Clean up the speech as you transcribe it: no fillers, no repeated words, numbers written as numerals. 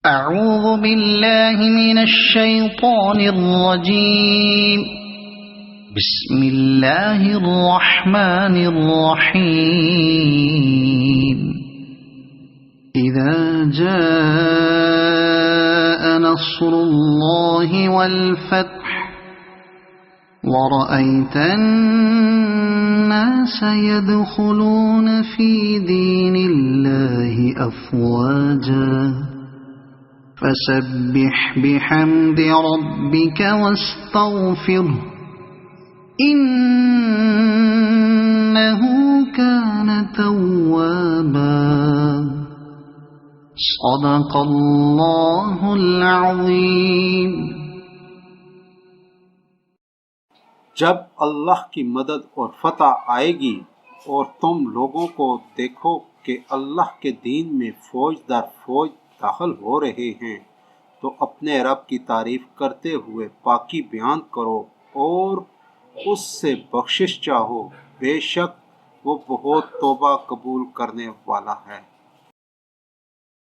أعوذ بالله من الشيطان الرجيم بسم الله الرحمن الرحيم إذا جاء نصر الله والفتح ورأيت الناس يدخلون في دين الله أفواجا فسبح بحمد ربك واستغفره إنه كان توابا صدق الله العظيم۔ جب اللہ کی مدد اور فتح آئے گی اور تم لوگوں کو دیکھو کہ اللہ کے دین میں فوج در فوج داخل ہو رہے ہیں تو اپنے رب کی تعریف کرتے ہوئے پاکی بیان کرو اور اس سے بخشش چاہو، بے شک وہ بہت توبہ قبول کرنے والا ہے۔